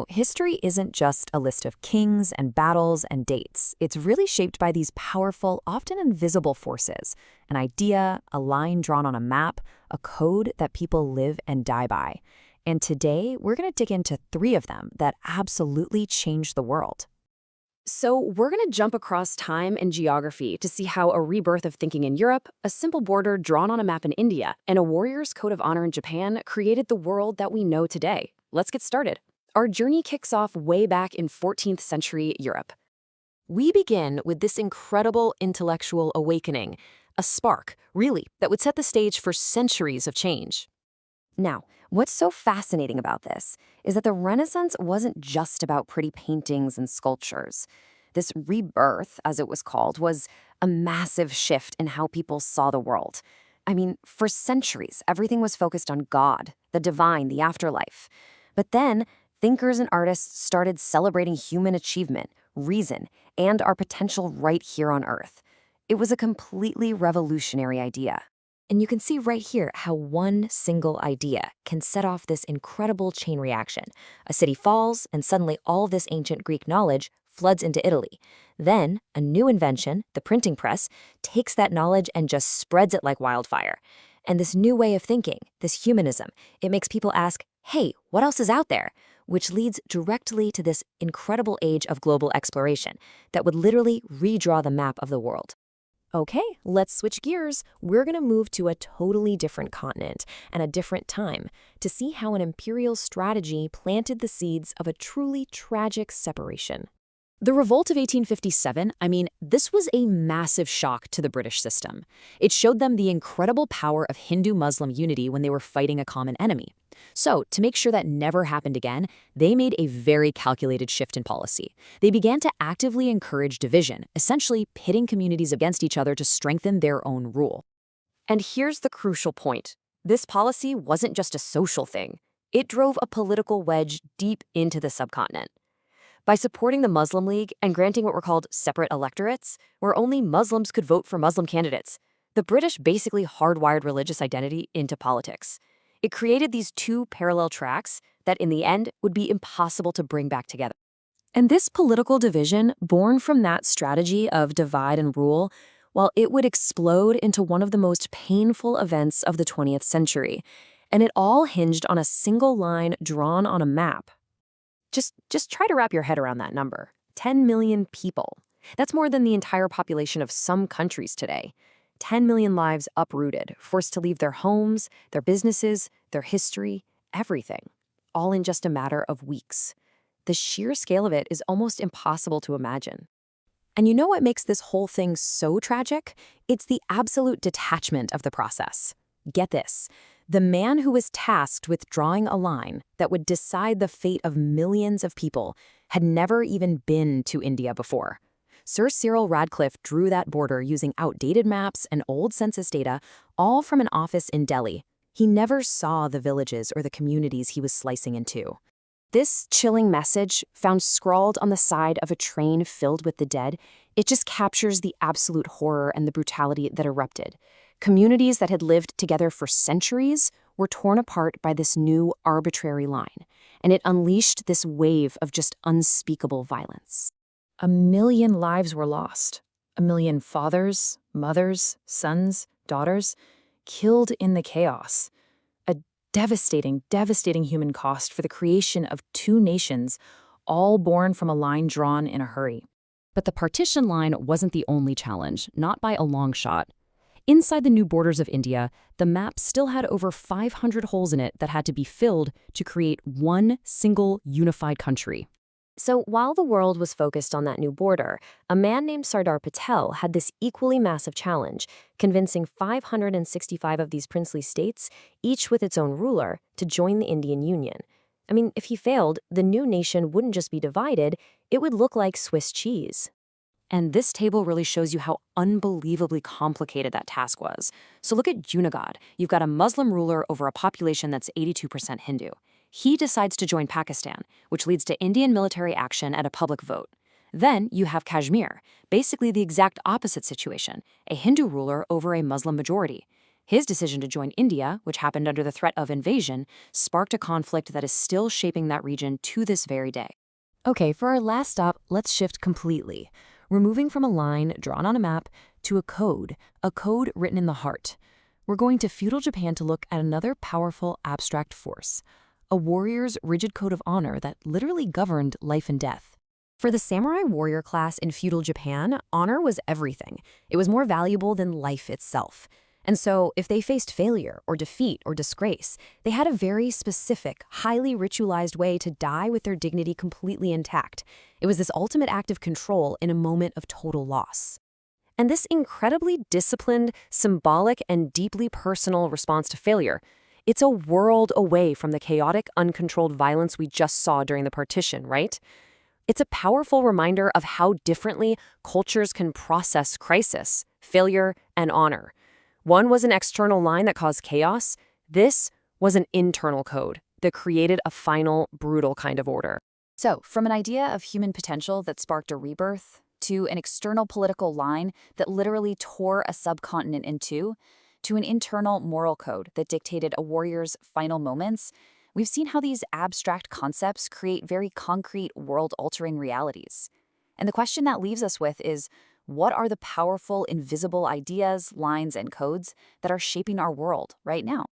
History isn't just a list of kings and battles and dates. It's really shaped by these powerful, often invisible forces: an idea, a line drawn on a map, a code that people live and die by. And today, we're going to dig into three of them that absolutely changed the world. So we're going to jump across time and geography to see how a rebirth of thinking in Europe, a simple border drawn on a map in India, and a warrior's code of honor in Japan created the world that we know today. Let's get started. Our journey kicks off way back in 14th century Europe. We begin with this incredible intellectual awakening, a spark, really, that would set the stage for centuries of change. Now, what's so fascinating about this is that the Renaissance wasn't just about pretty paintings and sculptures. This rebirth, as it was called, was a massive shift in how people saw the world. I mean, for centuries, everything was focused on God, the divine, the afterlife. But then, thinkers and artists started celebrating human achievement, reason, and our potential right here on Earth. It was a completely revolutionary idea. And you can see right here how one single idea can set off this incredible chain reaction. A city falls, and suddenly all this ancient Greek knowledge floods into Italy. Then, a new invention, the printing press, takes that knowledge and just spreads it like wildfire. And this new way of thinking, this humanism, it makes people ask, hey, what else is out there? Which leads directly to this incredible age of global exploration that would literally redraw the map of the world. Okay, let's switch gears. We're going to move to a totally different continent and a different time to see how an imperial strategy planted the seeds of a truly tragic separation. The Revolt of 1857, this was a massive shock to the British system. It showed them the incredible power of Hindu-Muslim unity when they were fighting a common enemy. So, to make sure that never happened again, they made a very calculated shift in policy. They began to actively encourage division, essentially pitting communities against each other to strengthen their own rule. And here's the crucial point. This policy wasn't just a social thing. It drove a political wedge deep into the subcontinent. By supporting the Muslim League and granting what were called separate electorates, where only Muslims could vote for Muslim candidates, the British basically hardwired religious identity into politics. It created these two parallel tracks that in the end would be impossible to bring back together. And this political division, born from that strategy of divide and rule, well, it would explode into one of the most painful events of the 20th century. And it all hinged on a single line drawn on a map. Just try to wrap your head around that number. 10 million people. That's more than the entire population of some countries today. 10 million lives uprooted, forced to leave their homes, their businesses, their history, everything, all in just a matter of weeks. The sheer scale of it is almost impossible to imagine. And you know what makes this whole thing so tragic? It's the absolute detachment of the process. Get this. The man who was tasked with drawing a line that would decide the fate of millions of people had never even been to India before. Sir Cyril Radcliffe drew that border using outdated maps and old census data, all from an office in Delhi. He never saw the villages or the communities he was slicing into. This chilling message, found scrawled on the side of a train filled with the dead, it just captures the absolute horror and the brutality that erupted. Communities that had lived together for centuries were torn apart by this new arbitrary line, and it unleashed this wave of just unspeakable violence. 1 million lives were lost. 1 million fathers, mothers, sons, daughters, killed in the chaos. A devastating, devastating human cost for the creation of two nations, all born from a line drawn in a hurry. But the partition line wasn't the only challenge, not by a long shot. Inside the new borders of India, the map still had over 500 holes in it that had to be filled to create one single unified country. So while the world was focused on that new border, a man named Sardar Patel had this equally massive challenge, convincing 565 of these princely states, each with its own ruler, to join the Indian Union. If he failed, the new nation wouldn't just be divided, it would look like Swiss cheese. And this table really shows you how unbelievably complicated that task was. So look at Junagadh. You've got a Muslim ruler over a population that's 82% Hindu. He decides to join Pakistan, which leads to Indian military action and a public vote. Then you have Kashmir, basically the exact opposite situation, a Hindu ruler over a Muslim majority. His decision to join India, which happened under the threat of invasion, sparked a conflict that is still shaping that region to this very day. Okay, for our last stop, let's shift completely. We're moving from a line drawn on a map to a code written in the heart. We're going to feudal Japan to look at another powerful abstract force, a warrior's rigid code of honor that literally governed life and death. For the samurai warrior class in feudal Japan, honor was everything. It was more valuable than life itself. And so, if they faced failure or defeat or disgrace, they had a very specific, highly ritualized way to die with their dignity completely intact. It was this ultimate act of control in a moment of total loss. And this incredibly disciplined, symbolic, and deeply personal response to failure, it's a world away from the chaotic, uncontrolled violence we just saw during the partition, right? It's a powerful reminder of how differently cultures can process crisis, failure, and honor. One was an external line that caused chaos. This was an internal code that created a final, brutal kind of order. So, from an idea of human potential that sparked a rebirth, to an external political line that literally tore a subcontinent in two, to an internal moral code that dictated a warrior's final moments, we've seen how these abstract concepts create very concrete, world-altering realities. And the question that leaves us with is, what are the powerful, invisible ideas, lines, and codes that are shaping our world right now?